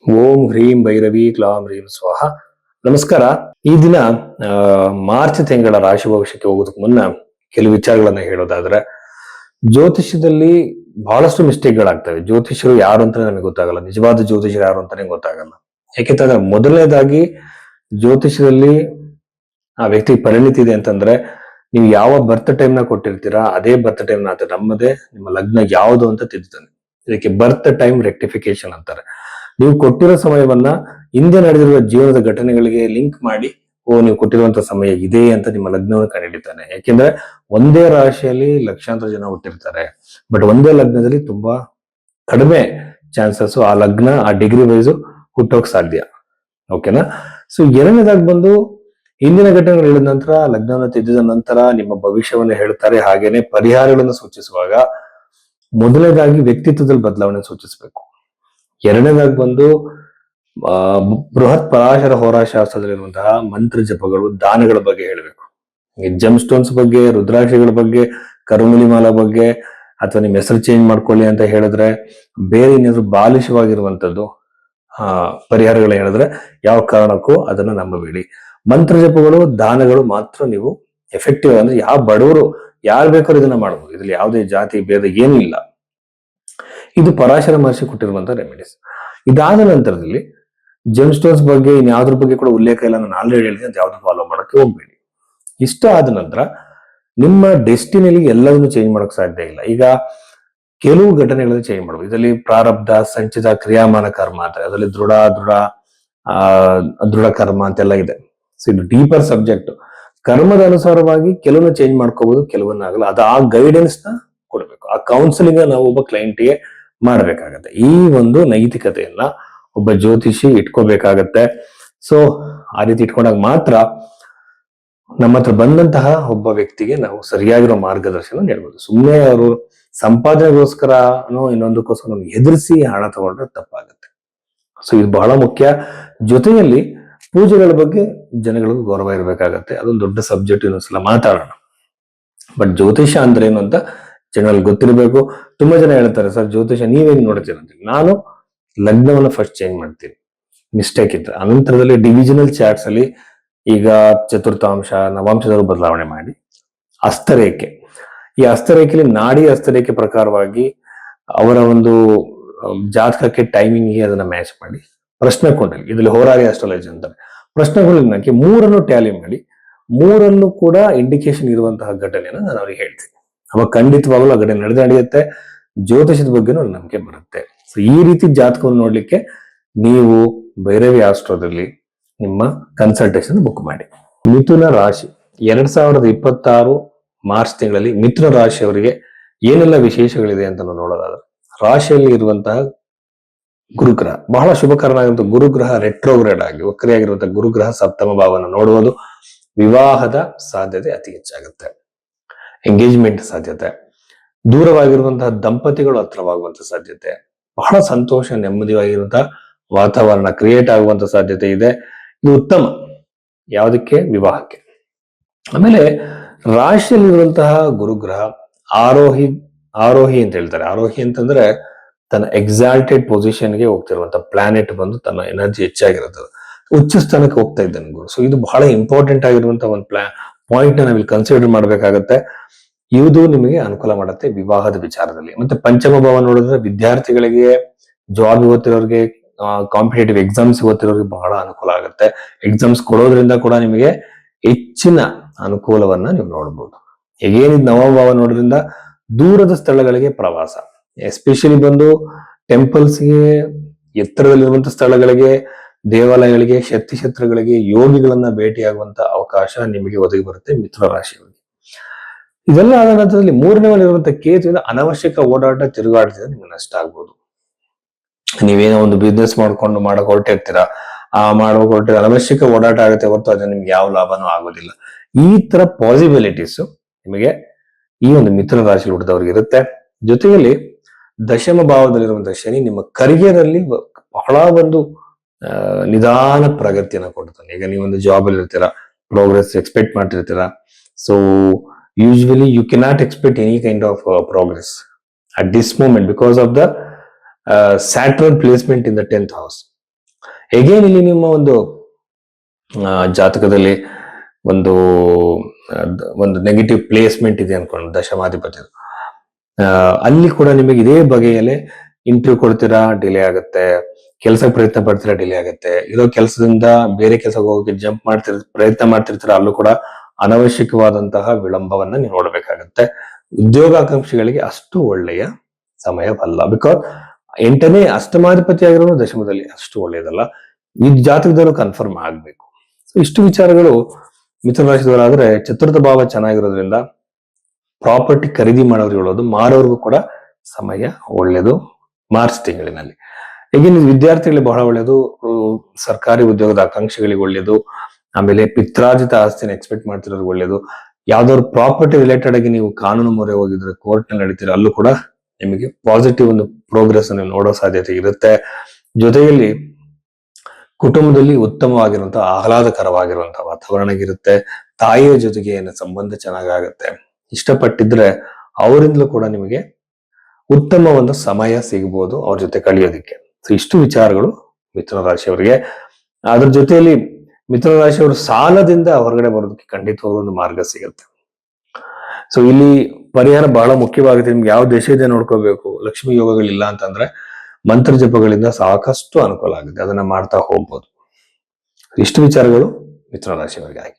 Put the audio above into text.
ಓಂ ಹ್ರೀಂ ಭೈರವಿ ಕ್ಲಾಂ ಹ್ರೀಂ ಸ್ವಾಹ. ನಮಸ್ಕಾರ. ಈ ದಿನ ಮಾರ್ಚ್ ತಿಂಗಳ ರಾಶಿ ಭವಿಷ್ಯಕ್ಕೆ ಹೋಗೋದಕ್ಕೆ ಮುನ್ನ ಕೆಲವು ವಿಚಾರಗಳನ್ನ ಹೇಳೋದಾದ್ರೆ, ಜ್ಯೋತಿಷ್ಯದಲ್ಲಿ ಬಹಳಷ್ಟು ಮಿಸ್ಟೇಕ್ಗಳಾಗ್ತವೆ. ಜ್ಯೋತಿಷರು ಯಾರು ಅಂತ ನಮಗೆ ಗೊತ್ತಾಗಲ್ಲ, ನಿಜವಾದ ಜ್ಯೋತಿಷರು ಯಾರು ಅಂತಾನೆ ಗೊತ್ತಾಗಲ್ಲ. ಯಾಕೆಂತಂದ್ರೆ ಮೊದಲನೇದಾಗಿ ಜ್ಯೋತಿಷದಲ್ಲಿ ಆ ವ್ಯಕ್ತಿ ಪರಿಣಿತಿ ಇದೆ ಅಂತಂದ್ರೆ, ನೀವು ಯಾವ ಬರ್ತ್ ಟೈಮ್ ನ ಕೊಟ್ಟಿರ್ತೀರಾ ಅದೇ ಬರ್ತ್ ಟೈಮ್ ನ ನಮ್ಮದೇ ನಿಮ್ಮ ಲಗ್ನ ಯಾವುದು ಅಂತ ತಿದ್ದುತ್ತಾನೆ. ಇದಕ್ಕೆ ಬರ್ತ್ ಟೈಮ್ ರೆಕ್ಟಿಫಿಕೇಶನ್ ಅಂತಾರೆ. ನೀವು ಕೊಟ್ಟಿರೋ ಸಮಯವನ್ನ ಹಿಂದೆ ನಡೆದಿರುವ ಜೀವನದ ಘಟನೆಗಳಿಗೆ ಲಿಂಕ್ ಮಾಡಿ, ನೀವು ಕೊಟ್ಟಿರುವಂತಹ ಸಮಯ ಇದೆ ಅಂತ ನಿಮ್ಮ ಲಗ್ನವನ್ನು ಕಂಡುಹಿಡಿತಾನೆ. ಯಾಕೆಂದ್ರೆ ಒಂದೇ ರಾಶಿಯಲ್ಲಿ ಲಕ್ಷಾಂತರ ಜನ ಹುಟ್ಟಿರ್ತಾರೆ, ಬಟ್ ಒಂದೇ ಲಗ್ನದಲ್ಲಿ ತುಂಬಾ ಕಡಿಮೆ ಚಾನ್ಸಸ್ ಆ ಲಗ್ನ ಆ ಡಿಗ್ರಿ ವೈಸ್ ಹುಟ್ಟೋಕ್ ಸಾಧ್ಯ. ಓಕೆನಾ? ಸೊ ಎರಡನೇದಾಗಿ ಬಂದು ಹಿಂದಿನ ಘಟನೆಗಳು ಹೇಳಿದ ನಂತರ, ಲಗ್ನವನ್ನು ತಿದ್ದಿದ ನಂತರ ನಿಮ್ಮ ಭವಿಷ್ಯವನ್ನು ಹೇಳ್ತಾರೆ. ಹಾಗೇನೆ ಪರಿಹಾರಗಳನ್ನು ಸೂಚಿಸುವಾಗ ಮೊದಲನೇದಾಗಿ ವ್ಯಕ್ತಿತ್ವದಲ್ಲಿ ಬದಲಾವಣೆ ಸೂಚಿಸಬೇಕು. ಎರಡನೇದಾಗಿ ಬಂದು ಬೃಹತ್ ಪರಾಶರ ಹೋರಾಶಾಸ್ತ್ರದಲ್ಲಿರುವಂತಹ ಮಂತ್ರ ಜಪಗಳು, ದಾನಗಳ ಬಗ್ಗೆ ಹೇಳಬೇಕು. ಈ ಜಮ್ ಸ್ಟೋನ್ಸ್ ಬಗ್ಗೆ, ರುದ್ರಾಕ್ಷಿಗಳ ಬಗ್ಗೆ, ಕರುಮುಲಿಮಾಲ ಬಗ್ಗೆ, ಅಥವಾ ನಿಮ್ಮ ಹೆಸರು ಚೇಂಜ್ ಮಾಡ್ಕೊಳ್ಳಿ ಅಂತ ಹೇಳಿದ್ರೆ, ಬೇರೆ ಏನಾದ್ರು ಬಾಲಿಶವಾಗಿರುವಂತದ್ದು ಪರಿಹಾರಗಳು ಹೇಳಿದ್ರೆ ಯಾವ ಕಾರಣಕ್ಕೂ ಅದನ್ನ ನಂಬಬೇಡಿ. ಮಂತ್ರ ಜಪಗಳು, ದಾನಗಳು ಮಾತ್ರ ನೀವು ಎಫೆಕ್ಟಿವ್. ಅಂದ್ರೆ ಯಾವ ಬಡವರು ಯಾರು ಬೇಕಾದ್ರೂ ಇದನ್ನ ಮಾಡಬಹುದು. ಇದ್ರಲ್ಲಿ ಯಾವುದೇ ಜಾತಿ ಭೇದ ಏನೂ ಇಲ್ಲ. ಇದು ಪರಾಶರ ಮಹರ್ಷಿ ಕೊಟ್ಟಿರುವಂತಹ ರೆಮಿಡೀಸ್. ಇದಾದ ನಂತರದಲ್ಲಿ ಜೆಮ್ ಸ್ಟೋನ್ಸ್ ಬಗ್ಗೆ ಇನ್ಯಾವ್ದ್ರ ಬಗ್ಗೆ ಕೂಡ ಉಲ್ಲೇಖ ಇಲ್ಲ, ನಾನು ಆಲ್ರೆಡಿ ಹೇಳಿದೆ, ಅಂತ ಯಾವ್ದು ಫಾಲೋ ಮಾಡಕ್ಕೆ ಹೋಗ್ಬೇಡಿ. ಇಷ್ಟ ಆದ ನಂತರ ನಿಮ್ಮ ಡೆಸ್ಟಿನಿಯಲ್ಲಿ ಎಲ್ಲವನ್ನೂ ಚೇಂಜ್ ಮಾಡಕ್ ಸಾಧ್ಯ ಇಲ್ಲ. ಈಗ ಕೆಲವು ಘಟನೆಗಳನ್ನು ಚೇಂಜ್ ಮಾಡಬಹುದು. ಇದರಲ್ಲಿ ಪ್ರಾರಬ್ಧ, ಸಂಚಿತ, ಕ್ರಿಯಾಮಾನ ಕರ್ಮ ಅಂತ, ಅದರಲ್ಲಿ ದೃಢ ಕರ್ಮ ಅಂತೆಲ್ಲ ಇದೆ. ಸೊ ಇದು ಡೀಪರ್ ಸಬ್ಜೆಕ್ಟ್. ಕರ್ಮದ ಅನುಸಾರವಾಗಿ ಕೆಲವನ್ನ ಚೇಂಜ್ ಮಾಡ್ಕೋಬಹುದು, ಕೆಲವನ್ನ ಆಗಲ್ಲ. ಅದು ಆ ಗೈಡೆನ್ಸ್ ನ ಕೊಡ್ಬೇಕು. ಆ ಕೌನ್ಸಿಲಿಂಗ್ ನಾವು ಒಬ್ಬ ಕ್ಲೈಂಟ್ಗೆ ಮಾಡ್ಬೇಕಾಗತ್ತೆ. ಈ ಒಂದು ನೈತಿಕತೆಯನ್ನ ಒಬ್ಬ ಜ್ಯೋತಿಷಿ ಇಟ್ಕೋಬೇಕಾಗತ್ತೆ. ಸೊ ಆ ರೀತಿ ಇಟ್ಕೊಂಡಾಗ ಮಾತ್ರ ನಮ್ಮ ಹತ್ರ ಬಂದಂತಹ ಒಬ್ಬ ವ್ಯಕ್ತಿಗೆ ನಾವು ಸರಿಯಾಗಿರೋ ಮಾರ್ಗದರ್ಶನ ನೀಡಬಹುದು. ಸುಮ್ಮನೆ ಅವರು ಸಂಪಾದನೆಗೋಸ್ಕರ ಇನ್ನೊಂದಕ್ಕೋಸ್ಕರ ಎದುರಿಸಿ ಹಣ ತಗೊಂಡ್ರೆ ತಪ್ಪಾಗತ್ತೆ. ಸೊ ಇದು ಬಹಳ ಮುಖ್ಯ. ಜೊತೆಯಲ್ಲಿ ಪೂಜೆಗಳ ಬಗ್ಗೆ ಜನಗಳಿಗೂ ಗೌರವ ಇರಬೇಕಾಗತ್ತೆ. ಅದೊಂದು ದೊಡ್ಡ ಸಬ್ಜೆಕ್ಟ್, ಇನ್ನೊಂದ್ಸಲ ಮಾತಾಡೋಣ. ಬಟ್ ಜ್ಯೋತಿಷ ಅಂದ್ರೆ ಏನು ಅಂತ ಜನರಲ್ಲಿ ಗೊತ್ತಿರಬೇಕು. ತುಂಬಾ ಜನ ಹೇಳ್ತಾರೆ, ಸರ್ ಜ್ಯೋತಿಷ ನೀವೇನು ನೋಡ್ತೀರ ಅಂತ. ನಾನು ಲಗ್ನವನ್ನ ಫಸ್ಟ್ ಚೇಂಜ್ ಮಾಡ್ತೀನಿ, ಮಿಸ್ಟೇಕ್ ಇದ್ರೆ. ಅನಂತರದಲ್ಲಿ ಡಿವಿಷನಲ್ ಚಾರ್ಟ್ಸ್ ಅಲ್ಲಿ ಈಗ ಚತುರ್ಥಾಂಶ, ನವಾಂಶದವರು ಬದಲಾವಣೆ ಮಾಡಿ ಹಸ್ತರೇಖೆ, ಈ ಹಸ್ತರೇಖೆಯಲ್ಲಿ ನಾಡಿ ಹಸ್ತರೇಖೆ ಪ್ರಕಾರವಾಗಿ ಅವರ ಒಂದು ಜಾತಕಕ್ಕೆ ಟೈಮಿಂಗ್ಗೆ ಅದನ್ನ ಮ್ಯಾಚ್ ಮಾಡಿ ಪ್ರಶ್ನೆ ಕೊಂಡಲ್ಲಿ, ಇದರಲ್ಲಿ ಹೋರಾರಿ ಆಸ್ಟ್ರಾಲಜಿ ಅಂತಾರೆ, ಪ್ರಶ್ನೆಗಳನ್ನ ಮೂರನ್ನು ಟ್ಯಾಲಿ ಮಾಡಿ ಮೂರನ್ನು ಕೂಡ ಇಂಡಿಕೇಶನ್ ಇರುವಂತಹ ಘಟನೆಯನ್ನು ನಾನು ಅವ್ರಿಗೆ ಹೇಳ್ತೀನಿ. ಅವಾಗ ಖಂಡಿತವಾಗಲೂ ಆ ಘಟನೆ ನಡೆಯುತ್ತೆ. ಜ್ಯೋತಿಷದ ಬಗ್ಗೆನೂ ನಂಬಿಕೆ ಬರುತ್ತೆ. ಸೊ ಈ ರೀತಿ ಜಾತಕವನ್ನು ನೋಡ್ಲಿಕ್ಕೆ ನೀವು ಭೈರವಿ ಆಸ್ಟ್ರೋದಲ್ಲಿ ನಿಮ್ಮ ಕನ್ಸಲ್ಟೇಷನ್ ಬುಕ್ ಮಾಡಿ. ಮಿಥುನ ರಾಶಿ 2026 ಮಾರ್ಚ್ ತಿಂಗಳಲ್ಲಿ ಮಿಥುನ ರಾಶಿಯವರಿಗೆ ಏನೆಲ್ಲ ವಿಶೇಷಗಳಿದೆ ಅಂತ ನಾವು ನೋಡೋದಾದ್ರೆ, ರಾಶಿಯಲ್ಲಿ ಇರುವಂತಹ ಗುರುಗ್ರಹ ಬಹಳ ಶುಭಕರನಾಗಿರುವಂತಹ ಗುರುಗ್ರಹ ರೆಟ್ರೋಗ್ರೇಡ್ ಆಗಿ ವಕ್ರಿಯಾಗಿರುವಂತಹ ಗುರುಗ್ರಹ ಸಪ್ತಮ ಭಾವನ ನೋಡುವುದು ವಿವಾಹದ ಸಾಧ್ಯತೆ ಅತಿ ಹೆಚ್ಚಾಗುತ್ತೆ. ಎಂಗೇಜ್ಮೆಂಟ್ ಸಾಧ್ಯತೆ, ದೂರವಾಗಿರುವಂತಹ ದಂಪತಿಗಳು ಹತ್ರವಾಗುವಂತಹ ಸಾಧ್ಯತೆ, ಬಹಳ ಸಂತೋಷ ನೆಮ್ಮದಿಯಾಗಿರುವಂತಹ ವಾತಾವರಣ ಕ್ರಿಯೇಟ್ ಆಗುವಂತ ಸಾಧ್ಯತೆ ಇದೆ. ಇದು ಉತ್ತಮ ಯಾವುದಕ್ಕೆ? ವಿವಾಹಕ್ಕೆ. ಆಮೇಲೆ ರಾಶಿಯಲ್ಲಿರುವಂತಹ ಗುರುಗ್ರಹ ಆರೋಹಿ ಅಂತ ಹೇಳ್ತಾರೆ. ಆರೋಹಿ ಅಂತಂದ್ರೆ ತನ್ನ ಎಕ್ಸಾಲ್ಟೆಡ್ ಪೊಸಿಷನ್ಗೆ ಹೋಗ್ತಿರುವಂತ ಪ್ಲಾನೆಟ್ ಬಂದು ತನ್ನ ಎನರ್ಜಿ ಹೆಚ್ಚಾಗಿರುತ್ತೆ, ಉಚ್ಚ ಸ್ಥಾನಕ್ಕೆ ಹೋಗ್ತಾ ಇದ್ದಾನೆ ಗುರು. ಸೊ ಇದು ಬಹಳ ಇಂಪಾರ್ಟೆಂಟ್ ಆಗಿರುವಂತಹ ಒಂದು ಪಾಯಿಂಟ್ ನ ನಾವಿಲ್ಲಿ ಕನ್ಸಿಡರ್ ಮಾಡ್ಬೇಕಾಗತ್ತೆ. ಇದು ನಿಮಗೆ ಅನುಕೂಲ ಮಾಡುತ್ತೆ ವಿವಾಹದ ವಿಚಾರದಲ್ಲಿ. ಮತ್ತೆ ಪಂಚಮ ಭಾವ ನೋಡಿದ್ರೆ ವಿದ್ಯಾರ್ಥಿಗಳಿಗೆ, ಜಾಬ್ ಓದ್ತಿರೋರಿಗೆ, ಕಾಂಪಿಟೇಟಿವ್ ಎಕ್ಸಾಮ್ಸ್ ಓದ್ತಿರೋರಿಗೆ ಬಹಳ ಅನುಕೂಲ ಆಗುತ್ತೆ. ಎಕ್ಸಾಮ್ಸ್ ಕೊಡೋದ್ರಿಂದ ಕೂಡ ನಿಮಗೆ ಹೆಚ್ಚಿನ ಅನುಕೂಲವನ್ನ ನೀವು ನೋಡಬಹುದು. ಹೇಗೇನಿದ್ ನವಮ ಭಾವ ನೋಡೋದ್ರಿಂದ ದೂರದ ಸ್ಥಳಗಳಿಗೆ ಪ್ರವಾಸ, ಎಸ್ಪೆಷಲಿ ಬಂದು ಟೆಂಪಲ್ಸ್ಗೆ, ಎತ್ತರದಲ್ಲಿರುವಂತ ಸ್ಥಳಗಳಿಗೆ, ದೇವಾಲಯಗಳಿಗೆ, ಶಕ್ತಿ ಕ್ಷೇತ್ರಗಳಿಗೆ, ಯೋಗಿಗಳನ್ನ ಭೇಟಿಯಾಗುವಂತ ಅವಕಾಶ ನಿಮಗೆ ಒದಗಿ ಬರುತ್ತೆ ಮಿಥುನ ರಾಶಿಯವರಿಗೆ. ಇದೆಲ್ಲ ಆದ ನಂತರದಲ್ಲಿ 3ನೇ ಮನೆಯಲ್ಲಿರುವಂತಹ ಕೇತುವಿನ ಅನವಶ್ಯಕ ಓಡಾಟ, ತಿರುಗಾಟದಿಂದ ನಿಮ್ಗೆ ನಷ್ಟ ಆಗ್ಬೋದು. ನೀವೇನೋ ಒಂದು ಬಿಸ್ನೆಸ್ ಮಾಡಕ್ ಹೊರಟಿರ್ತೀರಾ, ಅನವಶ್ಯಕ ಓಡಾಟ ಆಗುತ್ತೆ ಹೊರತು ಅದನ್ನ ನಿಮ್ಗೆ ಯಾವ ಲಾಭನೂ ಆಗೋದಿಲ್ಲ. ಈ ತರ ಪಾಸಿಬಿಲಿಟೀಸ್ ನಿಮಗೆ ಈ ಒಂದು ಮಿಥುನ ರಾಶಿ ಹುಟ್ಟಿದವ್ರಿಗೆ ಇರುತ್ತೆ. ಜೊತೆಯಲ್ಲಿ ದಶಮ ಭಾವದಲ್ಲಿರುವಂತಹ ಶನಿ ನಿಮ್ಮ ಕರಿಯರ್ ಅಲ್ಲಿ ಬಹಳ ಒಂದು ನಿಧಾನ ಪ್ರಗತಿಯನ್ನ ಕೊಡ್ತಾನೆ. ಈಗ ನೀವೊಂದು ಜಾಬ್ ಅಲ್ಲಿ ಇರ್ತೀರಾ, ಪ್ರೋಗ್ರೆಸ್ ಎಕ್ಸ್ಪೆಕ್ಟ್ ಮಾಡ್ತಿರ್ತೀರಾ. So usually you cannot expect any kind of progress at this moment because of the Saturn placement in the 10th house. ಹೇಗೇನ್ ಇಲ್ಲಿ ನಿಮ್ಮ ಒಂದು ಜಾತಕದಲ್ಲಿ ಒಂದು ಒಂದು ನೆಗೆಟಿವ್ ಪ್ಲೇಸ್ಮೆಂಟ್ ಇದೆ ಅನ್ಕೊಂಡು ದಶಮಾಧಿಪತಿ, ಅಲ್ಲಿ ಕೂಡ ನಿಮಗೆ ಇದೇ ಬಗೆಯಲ್ಲೇ ಇಂಟರ್ವ್ಯೂ ಕೊಡ್ತೀರಾ, ಡಿಲೇ ಆಗುತ್ತೆ. ಕೆಲಸ ಪ್ರಯತ್ನ ಪಡ್ತೀರಾ, ಡಿಲೇ ಆಗುತ್ತೆ. ಇರೋ ಕೆಲಸದಿಂದ ಬೇರೆ ಕೆಲಸಕ್ಕೆ ಹೋಗಿ ಜಂಪ್ ಪ್ರಯತ್ನ ಮಾಡ್ತಿರ್ತೀರಾ, ಅಲ್ಲೂ ಕೂಡ ಅನವಶ್ಯಕವಾದಂತಹ ವಿಳಂಬವನ್ನ ನೀವು ನೋಡ್ಬೇಕಾಗತ್ತೆ. ಉದ್ಯೋಗಾಕಾಂಕ್ಷಿಗಳಿಗೆ ಅಷ್ಟು ಒಳ್ಳೆಯ ಸಮಯವಲ್ಲ. ಬಿಕಾಸ್ 8ನೇ ಅಷ್ಟಮಾಧಿಪತಿ ಆಗಿರೋನು ದಶಮದಲ್ಲಿ ಅಷ್ಟು ಒಳ್ಳೆಯದಲ್ಲ. ಈ ಜಾತಕದಲ್ಲೂ ಕನ್ಫರ್ಮ್ ಆಗ್ಬೇಕು. ಸೊ ಇಷ್ಟು ವಿಚಾರಗಳು ಮಿಥುನ ರಾಶಿಯವರಾದ್ರೆ, ಚತುರ್ಥ ಭಾವ ಚೆನ್ನಾಗಿರೋದ್ರಿಂದ ಪ್ರಾಪರ್ಟಿ ಖರೀದಿ ಮಾಡೋರು ಹೇಳೋದು, ಮಾರೋರ್ಗೂ ಕೂಡ ಸಮಯ ಒಳ್ಳೇದು ಮಾರ್ಚ್ ತಿಂಗಳಿನಲ್ಲಿ. ಈಗಿನ ವಿದ್ಯಾರ್ಥಿಗಳಿಗೆ ಬಹಳ ಒಳ್ಳೇದು, ಸರ್ಕಾರಿ ಉದ್ಯೋಗದ ಆಕಾಂಕ್ಷಿಗಳಿಗೆ ಒಳ್ಳೇದು, ಆಮೇಲೆ ಪಿತ್ರಾರ್ಜಿತ ಆಸ್ತಿನ ಎಕ್ಸ್ಪೆಕ್ಟ್ ಮಾಡ್ತಿರೋದು ಒಳ್ಳೇದು. ಯಾವ್ದಾದ್ರು ಪ್ರಾಪರ್ಟಿ ರಿಲೇಟೆಡ್ ಆಗಿ ನೀವು ಕಾನೂನು ಮೊರೆ ಹೋಗಿದ್ರೆ, ಕೋರ್ಟ್ ನಲ್ಲಿ ನಡೀತೀರ, ಅಲ್ಲೂ ಕೂಡ ನಿಮಗೆ ಪಾಸಿಟಿವ್ ಒಂದು ಪ್ರೋಗ್ರೆಸ್ ಅನ್ನು ನೋಡೋ ಸಾಧ್ಯತೆ ಇರುತ್ತೆ. ಜೊತೆಯಲ್ಲಿ ಕುಟುಂಬದಲ್ಲಿ ಉತ್ತಮವಾಗಿರುವಂತಹ ಆಹ್ಲಾದಕರವಾಗಿರುವಂತಹ ವಾತಾವರಣ ಇರುತ್ತೆ. ತಾಯಿಯ ಜೊತೆಗೆ ಸಂಬಂಧ ಚೆನ್ನಾಗಾಗುತ್ತೆ. ಇಷ್ಟಪಟ್ಟಿದ್ರೆ ಅವರಿಂದಲೂ ಕೂಡ ನಿಮಗೆ ಉತ್ತಮ ಒಂದು ಸಮಯ ಸಿಗಬಹುದು ಅವ್ರ ಜೊತೆ ಕಳೆಯೋದಿಕ್ಕೆ. ಸೊ ಇಷ್ಟು ವಿಚಾರಗಳು ಮಿಥುನ ರಾಶಿಯವರಿಗೆ. ಅದ್ರ ಜೊತೆಯಲ್ಲಿ ಮಿಥುನ ರಾಶಿಯವರು ಸಾಲದಿಂದ ಹೊರಗಡೆ ಬರೋದಕ್ಕೆ ಖಂಡಿತವಾಗ್ಲೂ ಒಂದು ಮಾರ್ಗ ಸಿಗುತ್ತೆ. ಸೊ ಇಲ್ಲಿ ಪರಿಹಾರ ಬಹಳ ಮುಖ್ಯವಾಗುತ್ತೆ. ನಿಮ್ಗೆ ಯಾವ ದೇಶ ಇದೆ ನೋಡ್ಕೋಬೇಕು. ಲಕ್ಷ್ಮಿ ಯೋಗಗಳಿಲ್ಲ ಅಂತಂದ್ರೆ ಮಂತ್ರ ಜಪಗಳಿಂದ ಸಾಕಷ್ಟು ಅನುಕೂಲ ಆಗುತ್ತೆ, ಅದನ್ನ ಮಾಡ್ತಾ ಹೋಗ್ಬೋದು. ಇಷ್ಟು ವಿಚಾರಗಳು ಮಿಥುನ ರಾಶಿಯವರಿಗೆ ಆಗಿ.